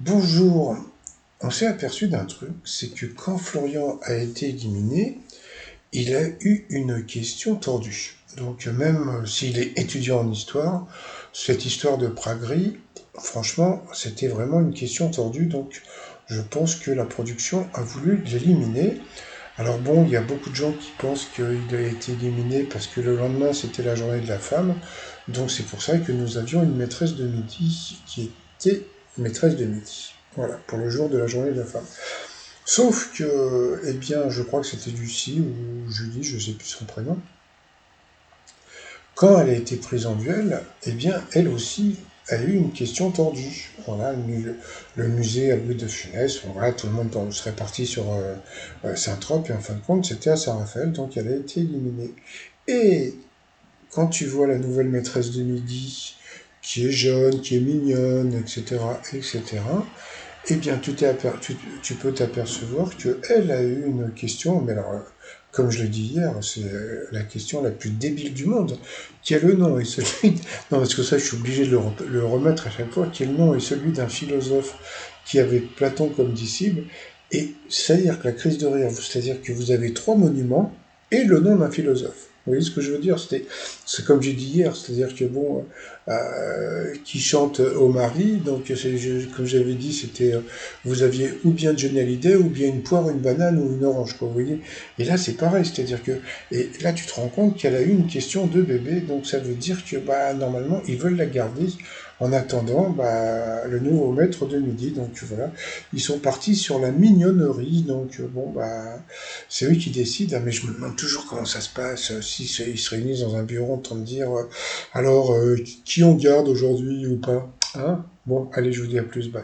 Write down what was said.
Bonjour, on s'est aperçu d'un truc, c'est que quand Florian a été éliminé, il a eu une question tordue. Donc même s'il est étudiant en histoire, cette histoire de Praguerie, franchement, c'était vraiment une question tordue, donc je pense que la production a voulu l'éliminer. Alors bon, il y a beaucoup de gens qui pensent qu'il a été éliminé parce que le lendemain c'était la journée de la femme, donc c'est pour ça que nous avions une maîtresse de midi qui était maîtresse de midi. Voilà, pour le jour de la journée de la femme. Sauf que, eh bien, je crois que c'était Lucie ou Julie, je ne sais plus son prénom. Quand elle a été prise en duel, eh bien, elle aussi a eu une question tordue. Voilà, le musée à Louis de Funès, bon, voilà, tout le monde serait parti sur Saint-Trope, et en fin de compte, c'était à Saint-Raphaël, donc elle a été éliminée. Et quand tu vois la nouvelle maîtresse de midi, qui est jeune, qui est mignonne, etc., etc., eh bien, tu peux t'apercevoir qu'elle a eu une question, mais alors, comme je l'ai dit hier, c'est la question la plus débile du monde. Quel nom est celui... Non, parce que ça, je suis obligé de le remettre à chaque fois. Quel nom est celui d'un philosophe qui avait Platon comme disciple? Et c'est-à-dire que la crise de rire, c'est-à-dire que vous avez trois monuments et le nom d'un philosophe. Vous voyez ce que je veux dire? C'est comme j'ai dit hier, c'est-à-dire que bon, qui chante au mari, donc comme j'avais dit, c'était vous aviez ou bien Johnny Hallyday, ou bien une poire, une banane ou une orange, quoi, vous voyez. Et là, c'est pareil, c'est-à-dire que, et là, tu te rends compte qu'elle a eu une question de bébé, donc ça veut dire que, bah, normalement, ils veulent la garder en attendant, bah, le nouveau maître de midi, donc voilà. Ils sont partis sur la mignonnerie, donc bon, bah, c'est eux qui décident, hein, mais je me demande toujours comment ça se passe, si ils se réunissent dans un bureau en train de dire, alors, qui on garde aujourd'hui ou pas, hein. Bon, allez, je vous dis à plus, bye.